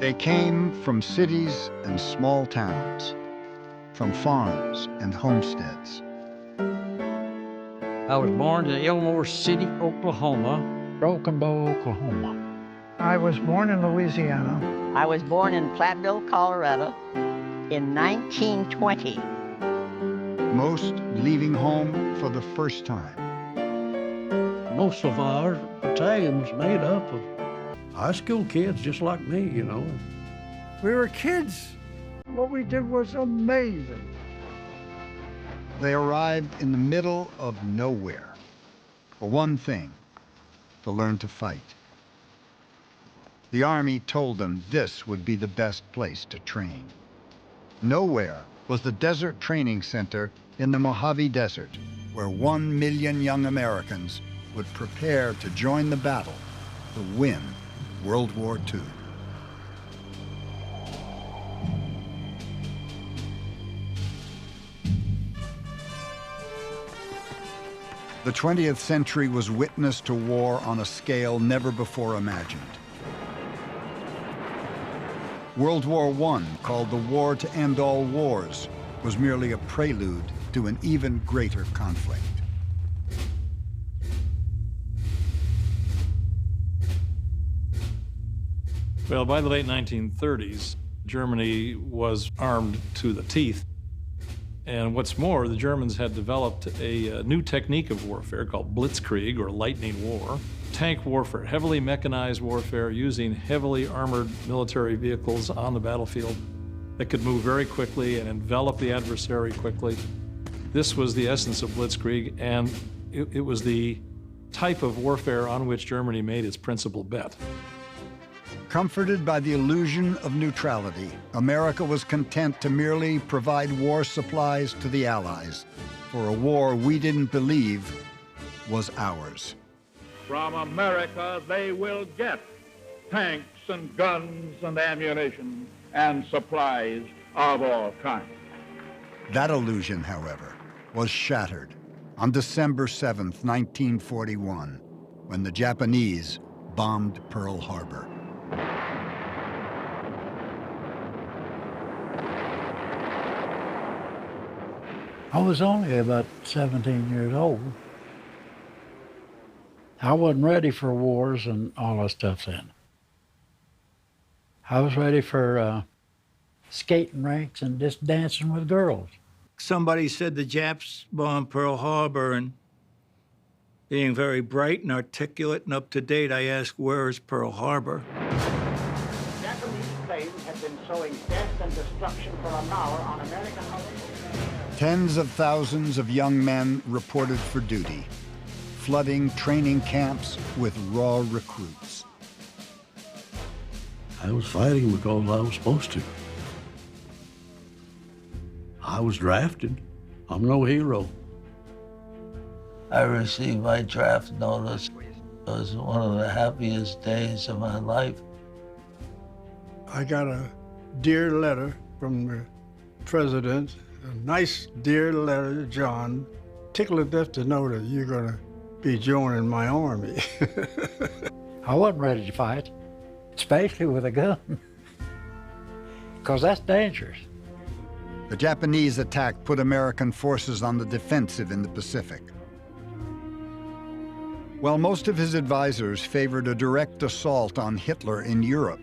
They came from cities and small towns, from farms and homesteads. I was born in Elmore City, Oklahoma. Broken Bow, Oklahoma. I was born in Louisiana. I was born in Platteville, Colorado in 1920. Most leaving home for the first time. Most of our battalion was made up of high school kids just like me, you know. We were kids. What we did was amazing. They arrived in the middle of nowhere. For one thing, to learn to fight. The Army told them this would be the best place to train. Nowhere was the Desert Training Center in the Mojave Desert, where 1 million young Americans would prepare to join the battle to win World War II. The 20th century was witness to war on a scale never before imagined. World War I, called the War to End All Wars, was merely a prelude to an even greater conflict. Well, by the late 1930s, Germany was armed to the teeth. And what's more, the Germans had developed a new technique of warfare called blitzkrieg, or lightning war. Tank warfare, heavily mechanized warfare using heavily armored military vehicles on the battlefield that could move very quickly and envelop the adversary quickly. This was the essence of blitzkrieg, and it was the type of warfare on which Germany made its principal bet. Comforted by the illusion of neutrality, America was content to merely provide war supplies to the Allies for a war we didn't believe was ours. From America, they will get tanks and guns and ammunition and supplies of all kinds. That illusion, however, was shattered on December 7th, 1941, when the Japanese bombed Pearl Harbor. I was only about 17 years old. I wasn't ready for wars and all that stuff then. I was ready for skating rinks and just dancing with girls. Somebody said the Japs bombed Pearl Harbor, and being very bright and articulate and up to date, I asked, where is Pearl Harbor? Japanese planes had been sowing death and destruction for an hour on American highways. Tens of thousands of young men reported for duty, flooding training camps with raw recruits. I was fighting because I was supposed to. I was drafted. I'm no hero. I received my draft notice. It was one of the happiest days of my life. I got a dear letter from the president, a nice dear letter, John. Tickled to death to know that you're gonna be joining my army. I wasn't ready to fight, especially with a gun, because that's dangerous. The Japanese attack put American forces on the defensive in the Pacific. While most of his advisors favored a direct assault on Hitler in Europe,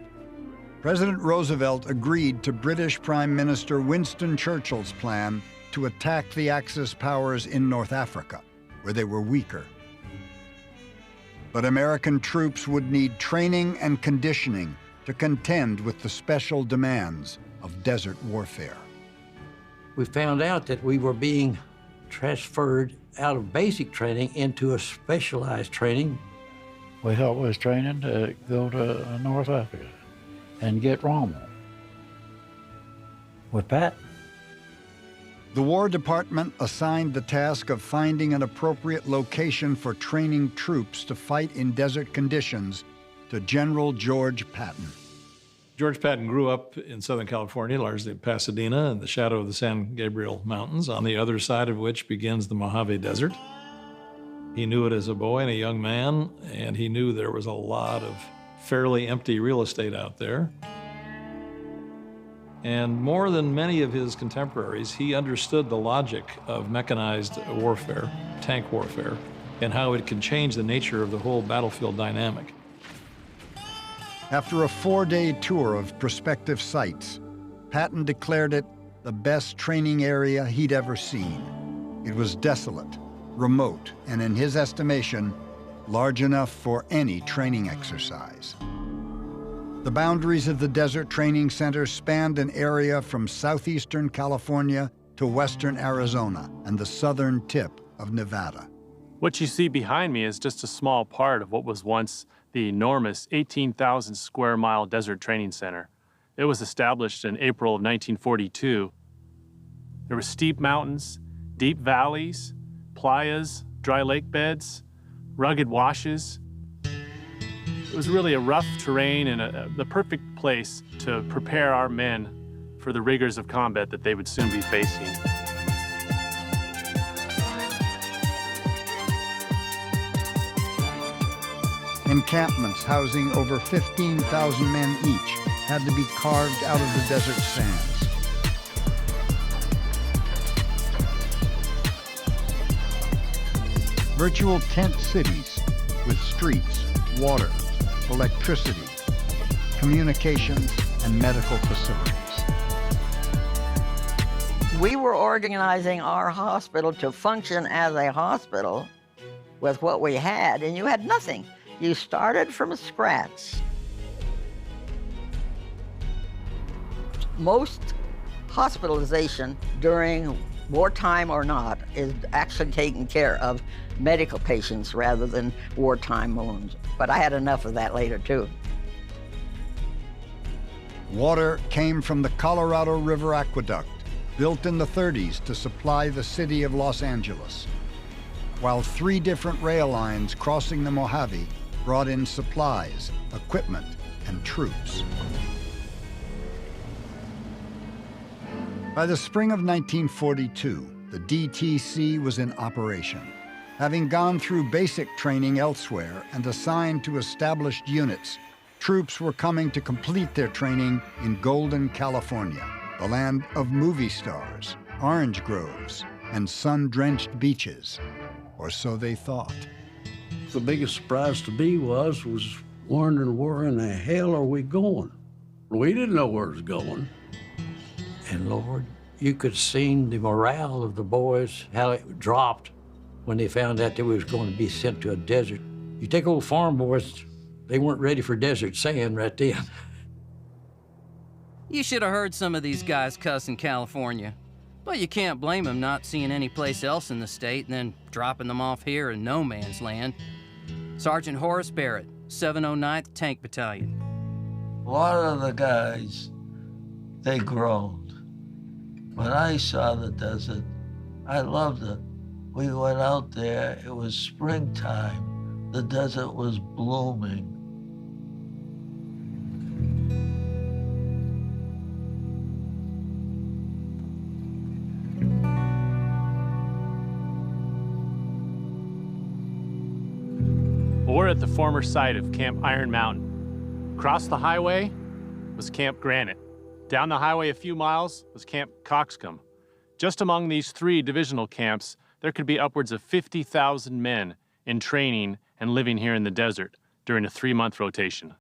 President Roosevelt agreed to British Prime Minister Winston Churchill's plan to attack the Axis powers in North Africa, where they were weaker. But American troops would need training and conditioning to contend with the special demands of desert warfare. We found out that we were being transferred out of basic training into a specialized training. We thought we was training to go to North Africa and get Rommel with Patton. The War Department assigned the task of finding an appropriate location for training troops to fight in desert conditions to General George Patton. George Patton grew up in Southern California, largely in Pasadena, in the shadow of the San Gabriel Mountains, on the other side of which begins the Mojave Desert. He knew it as a boy and a young man, and he knew there was a lot of fairly empty real estate out there. And more than many of his contemporaries, he understood the logic of mechanized warfare, tank warfare, and how it can change the nature of the whole battlefield dynamic. After a 4-day tour of prospective sites, Patton declared it the best training area he'd ever seen. It was desolate, remote, and in his estimation, large enough for any training exercise. The boundaries of the Desert Training Center spanned an area from southeastern California to western Arizona and the southern tip of Nevada. What you see behind me is just a small part of what was once the enormous 18,000 square mile Desert Training Center. It was established in April of 1942. There were steep mountains, deep valleys, playas, dry lake beds, rugged washes. It was really a rough terrain and the perfect place to prepare our men for the rigors of combat that they would soon be facing. Encampments housing over 15,000 men each had to be carved out of the desert sands. Virtual tent cities with streets, water, electricity, communications, and medical facilities. We were organizing our hospital to function as a hospital with what we had, and you had nothing. You started from scratch. Most hospitalization during wartime or not is actually taking care of medical patients rather than wartime wounds. But I had enough of that later too. Water came from the Colorado River Aqueduct, built in the 30s to supply the city of Los Angeles, while 3 different rail lines crossing the Mojave brought in supplies, equipment, and troops. By the spring of 1942, the DTC was in operation. Having gone through basic training elsewhere and assigned to established units, troops were coming to complete their training in Golden, California, the land of movie stars, orange groves, and sun-drenched beaches, or so they thought. The biggest surprise to me was wondering where in the hell are we going? We didn't know where it was going. And Lord, you could see the morale of the boys, how it dropped when they found out they was going to be sent to a desert. You take old farm boys, they weren't ready for desert sand right then. You should have heard some of these guys cuss in California. But you can't blame them not seeing any place else in the state and then dropping them off here in no man's land. Sergeant Horace Barrett, 709th Tank Battalion. A lot of the guys, they groaned. When I saw the desert, I loved it. We went out there, it was springtime. The desert was blooming. We're at the former site of Camp Iron Mountain. Across the highway was Camp Granite. Down the highway a few miles was Camp Coxcomb. Just among these 3 divisional camps, there could be upwards of 50,000 men in training and living here in the desert during a 3-month rotation.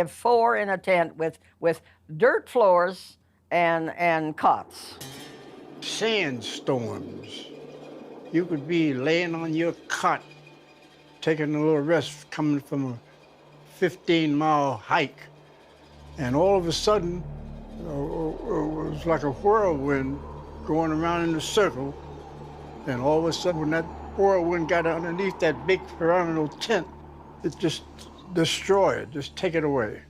live 4 in a tent with dirt floors and cots. Sandstorms. You could be laying on your cot, taking a little rest coming from a 15-mile hike, and all of a sudden, it was like a whirlwind going around in a circle, and all of a sudden, when that whirlwind got underneath that big pyramidal tent, it just destroyed it, just take it away.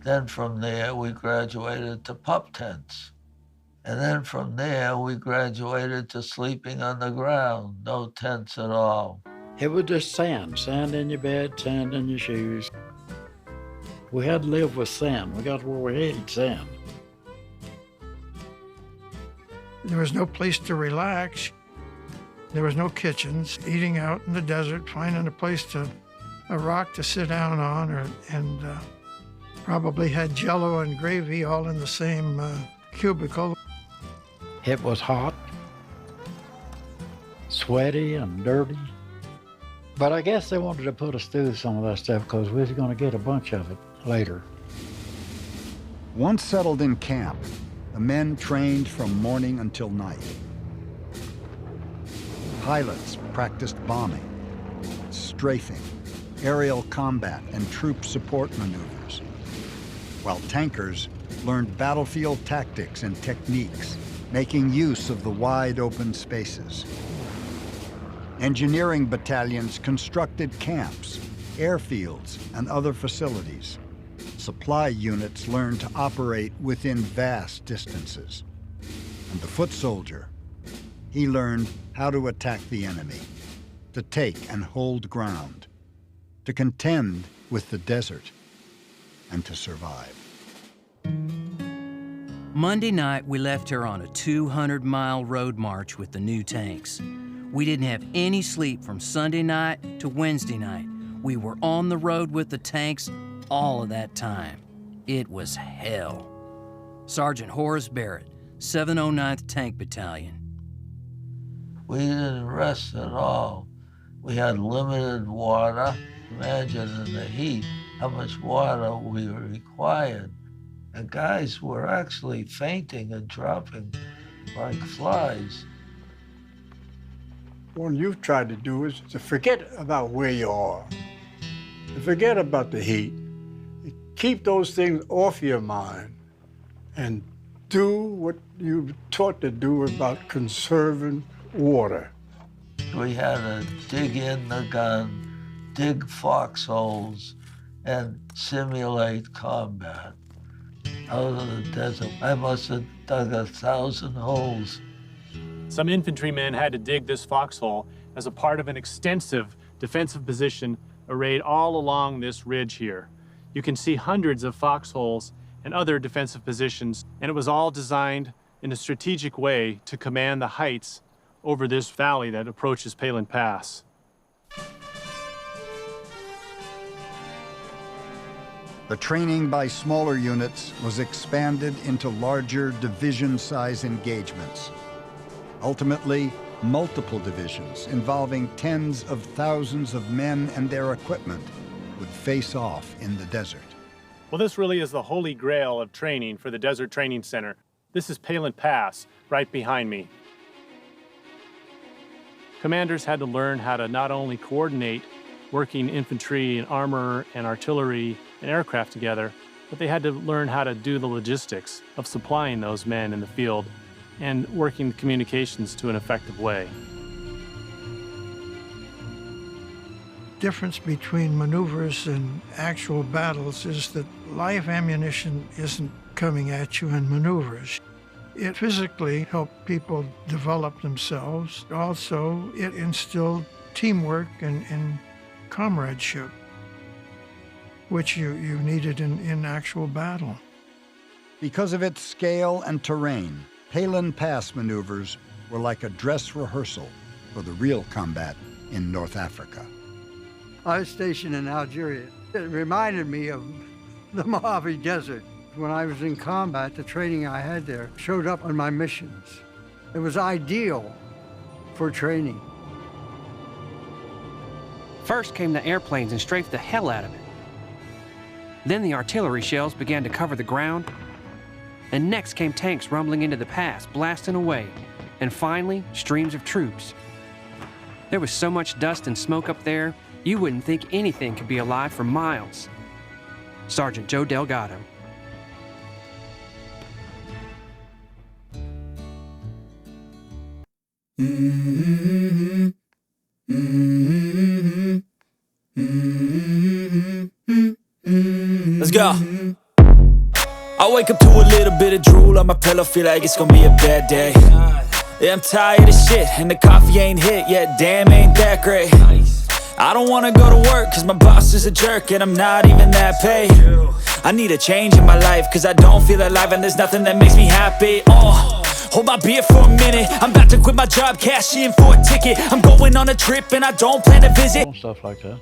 Then from there, we graduated to pup tents. And then from there, we graduated to sleeping on the ground, no tents at all. It was just sand in your bed, sand in your shoes. We had to live with sand. We got to where we hated sand. There was no place to relax. There was no kitchens. Eating out in the desert, finding a rock to sit down on, and probably had Jell-O and gravy all in the same cubicle. It was hot, sweaty, and dirty. But I guess they wanted to put us through some of that stuff because we was going to get a bunch of it later. Once settled in camp, the men trained from morning until night. Pilots practiced bombing, strafing, aerial combat, and troop support maneuvers, while tankers learned battlefield tactics and techniques, making use of the wide open spaces. Engineering battalions constructed camps, airfields, and other facilities. Supply units learned to operate within vast distances. And the foot soldier, he learned how to attack the enemy, to take and hold ground, to contend with the desert, and to survive. Monday night, we left here on a 200-mile road march with the new tanks. We didn't have any sleep from Sunday night to Wednesday night. We were on the road with the tanks all of that time. It was hell. Sergeant Horace Barrett, 709th Tank Battalion. We didn't rest at all. We had limited water. Imagine in the heat how much water we required. And guys were actually fainting and dropping like flies. What you've tried to do is to forget about where you are. To forget about the heat. Keep those things off your mind and do what you've taught to do about conserving water. We had to dig in the gun, dig foxholes, and simulate combat. Out of the desert, I must have dug 1,000 holes. Some infantrymen had to dig this foxhole as a part of an extensive defensive position arrayed all along this ridge here. You can see hundreds of foxholes and other defensive positions, and it was all designed in a strategic way to command the heights over this valley that approaches Palin Pass. The training by smaller units was expanded into larger division-size engagements. Ultimately, multiple divisions involving tens of thousands of men and their equipment would face off in the desert. Well, this really is the holy grail of training for the Desert Training Center. This is Palin Pass, right behind me. Commanders had to learn how to not only coordinate working infantry and armor and artillery and aircraft together, but they had to learn how to do the logistics of supplying those men in the field and working communications to an effective way. Difference between maneuvers and actual battles is that live ammunition isn't coming at you in maneuvers. It physically helped people develop themselves. Also, it instilled teamwork and comradeship, which you needed in actual battle. Because of its scale and terrain, Palin Pass maneuvers were like a dress rehearsal for the real combat in North Africa. I was stationed in Algeria. It reminded me of the Mojave Desert. When I was in combat, the training I had there showed up on my missions. It was ideal for training. First came the airplanes and strafed the hell out of it. Then the artillery shells began to cover the ground. And next came tanks rumbling into the pass, blasting away. And finally, streams of troops. There was so much dust and smoke up there, you wouldn't think anything could be alive for miles. Sergeant Joe Delgado. Let's go. I wake up to a little bit of drool on my pillow, feel like it's gonna be a bad day. Yeah, I'm tired of shit, and the coffee ain't hit yet, damn, ain't that great. I don't wanna go to work, cause my boss is a jerk, and I'm not even that paid. I need a change in my life, cause I don't feel alive, and there's nothing that makes me happy. Hold my beer for a minute, I'm about to quit my job, cash in for a ticket. I'm going on a trip, and I don't plan to visit. Stuff like that,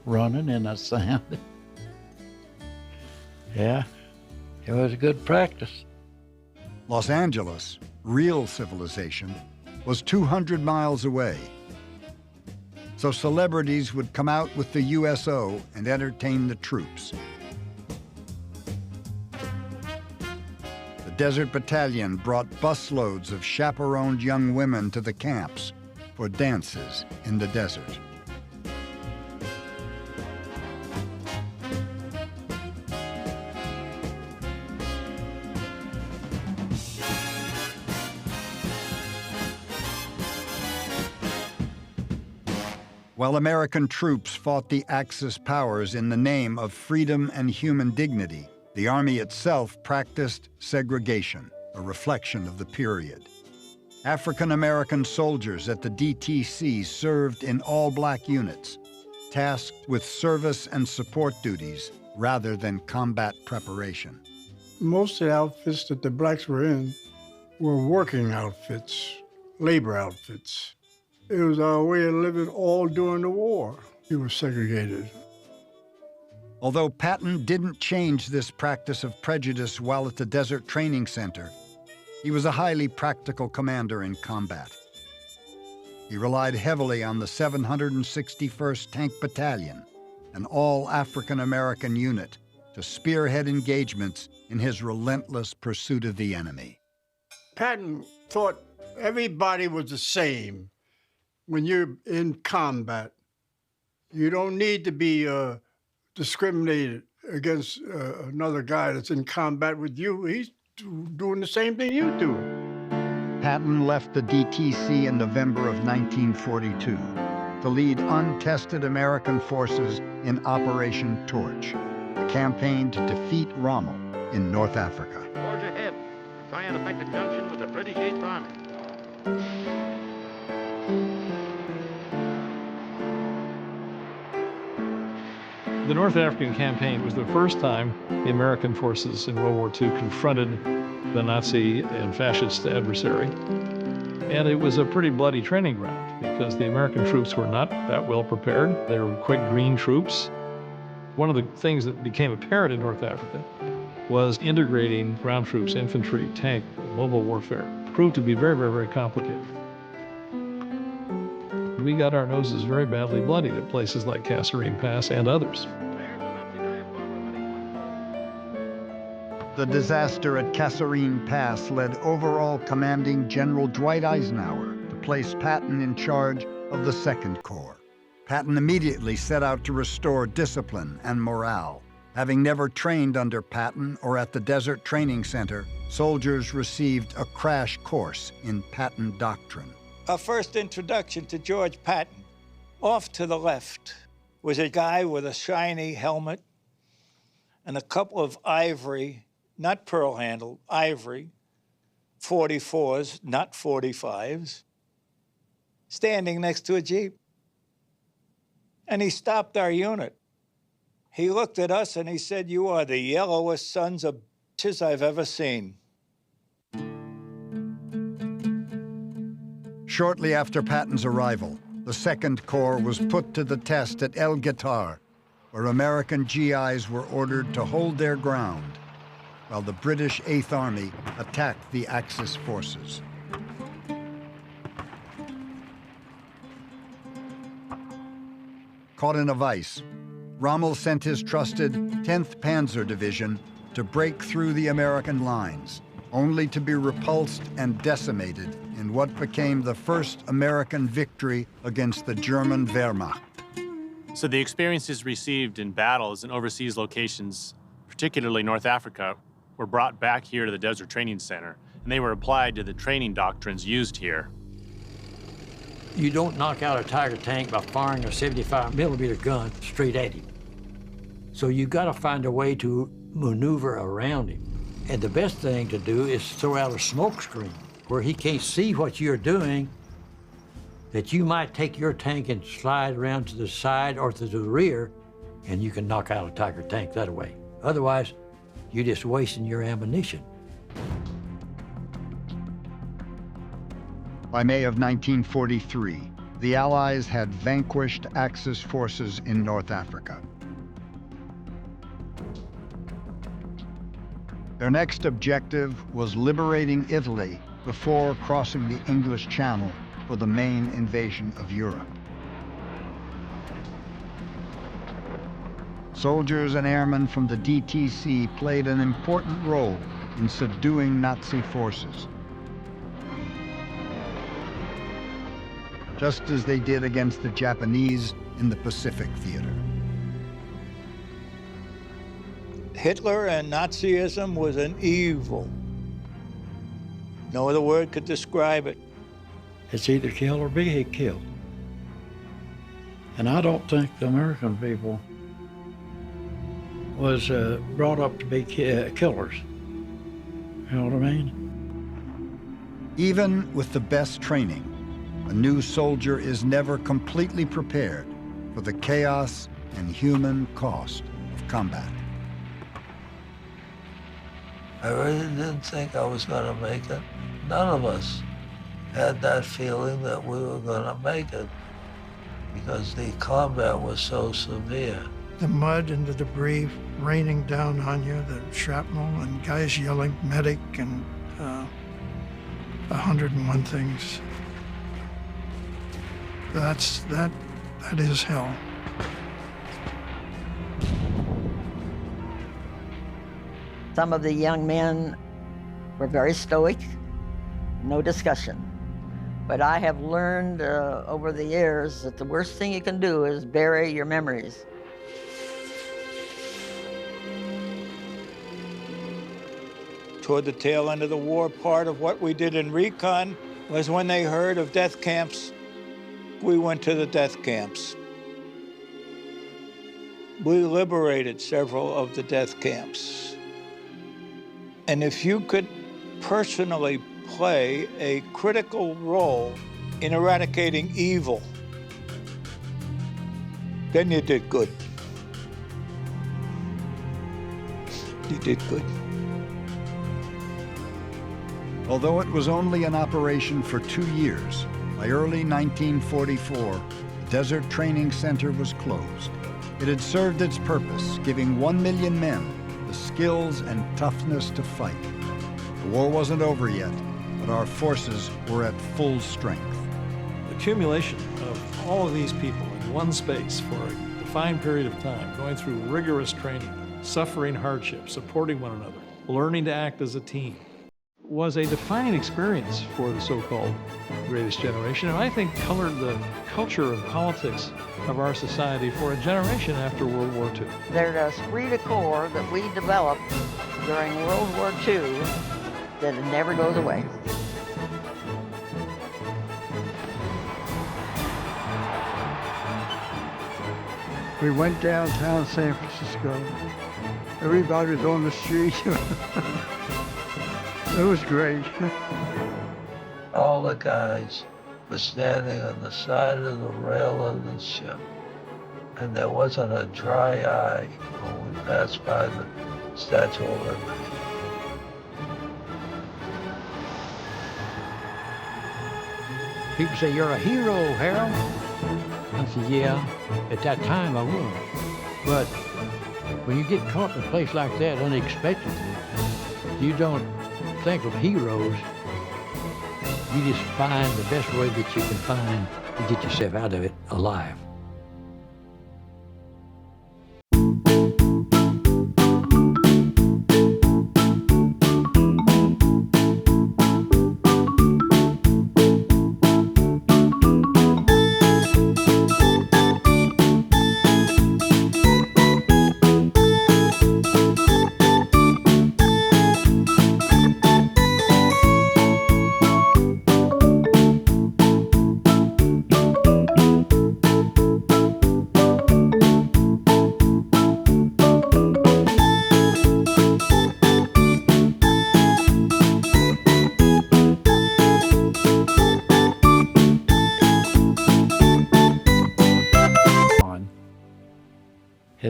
running in that sand. Yeah, it was a good practice. Los Angeles, real civilization, was 200 miles away. So celebrities would come out with the USO and entertain the troops. The Desert Battalion brought busloads of chaperoned young women to the camps for dances in the desert. While American troops fought the Axis powers in the name of freedom and human dignity, the Army itself practiced segregation, a reflection of the period. African-American soldiers at the DTC served in all-black units, tasked with service and support duties rather than combat preparation. Most of the outfits that the blacks were in were working outfits, labor outfits. It was our way of living all during the war. We were segregated. Although Patton didn't change this practice of prejudice while at the Desert Training Center, he was a highly practical commander in combat. He relied heavily on the 761st Tank Battalion, an all-African-American unit, to spearhead engagements in his relentless pursuit of the enemy. Patton thought everybody was the same. When you're in combat, you don't need to be discriminated against another guy that's in combat with you. He's doing the same thing you do. Patton left the DTC in November of 1942 to lead untested American forces in Operation Torch, a campaign to defeat Rommel in North Africa. Forge ahead, try and effect a junction with the British 8th Army. The North African campaign was the first time the American forces in World War II confronted the Nazi and fascist adversary. And it was a pretty bloody training ground because the American troops were not that well prepared. They were quick green troops. One of the things that became apparent in North Africa was integrating ground troops, infantry, tank, mobile warfare. It proved to be very, very, very complicated. We got our noses very badly bloodied at places like Kasserine Pass and others. The disaster at Kasserine Pass led overall commanding General Dwight Eisenhower to place Patton in charge of the Second Corps. Patton immediately set out to restore discipline and morale. Having never trained under Patton or at the Desert Training Center, soldiers received a crash course in Patton doctrine. Our first introduction to George Patton, off to the left, was a guy with a shiny helmet and a couple of ivory, not pearl-handled, ivory, 44s, not 45s, standing next to a Jeep. And he stopped our unit. He looked at us and he said, "You are the yellowest sons of bitches I've ever seen." Shortly after Patton's arrival, the Second Corps was put to the test at El Guitar, where American GIs were ordered to hold their ground, while the British 8th Army attacked the Axis forces. Caught in a vice, Rommel sent his trusted 10th Panzer Division to break through the American lines, only to be repulsed and decimated in what became the first American victory against the German Wehrmacht. So the experiences received in battles and overseas locations, particularly North Africa, were brought back here to the Desert Training Center, and they were applied to the training doctrines used here. You don't knock out a Tiger tank by firing a 75 millimeter gun straight at him. So you gotta find a way to maneuver around him. And the best thing to do is throw out a smoke screen where he can't see what you're doing, that you might take your tank and slide around to the side or to the rear, and you can knock out a Tiger tank that way. Otherwise, you're just wasting your ammunition. By May of 1943, the Allies had vanquished Axis forces in North Africa. Their next objective was liberating Italy before crossing the English Channel for the main invasion of Europe. Soldiers and airmen from the DTC played an important role in subduing Nazi forces, just as they did against the Japanese in the Pacific Theater. Hitler and Nazism was an evil. No other word could describe it. It's either kill or be killed. And I don't think the American people was brought up to be killers. You know what I mean? Even with the best training, a new soldier is never completely prepared for the chaos and human cost of combat. I really didn't think I was going to make it. None of us had that feeling that we were going to make it because the combat was so severe. The mud and the debris raining down on you, the shrapnel and guys yelling, medic, and 101 things. That is hell. Some of the young men were very stoic, no discussion. But I have learned over the years that the worst thing you can do is bury your memories. Toward the tail end of the war, part of what we did in recon was when they heard of death camps, we went to the death camps. We liberated several of the death camps. And if you could personally play a critical role in eradicating evil, then you did good. You did good. Although it was only an operation for 2 years, by early 1944, the Desert Training Center was closed. It had served its purpose, giving 1 million men the skills and toughness to fight. The war wasn't over yet, but our forces were at full strength. The accumulation of all of these people in one space for a defined period of time, going through rigorous training, suffering hardship, supporting one another, learning to act as a team, was a defining experience for the so-called greatest generation, and I think colored the culture and politics of our society for a generation after World War II. There's a esprit de corps that we developed during World War II that it never goes away. We went downtown San Francisco. Everybody was on the street. It was great. All the guys were standing on the side of the rail of the ship, and there wasn't a dry eye when we passed by the Statue of Liberty. People say, "You're a hero, Harold." I said, "Yeah, at that time I was." But when you get caught in a place like that unexpectedly, you don't think of heroes. You just find the best way that you can find to get yourself out of it alive.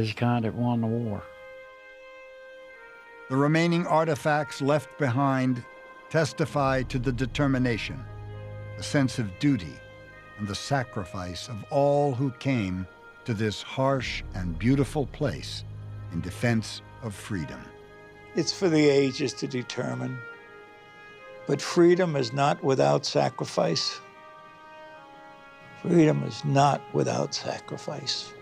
his kind that won the war. The remaining artifacts left behind testify to the determination, the sense of duty, and the sacrifice of all who came to this harsh and beautiful place in defense of freedom. It's for the ages to determine. But freedom is not without sacrifice. Freedom is not without sacrifice.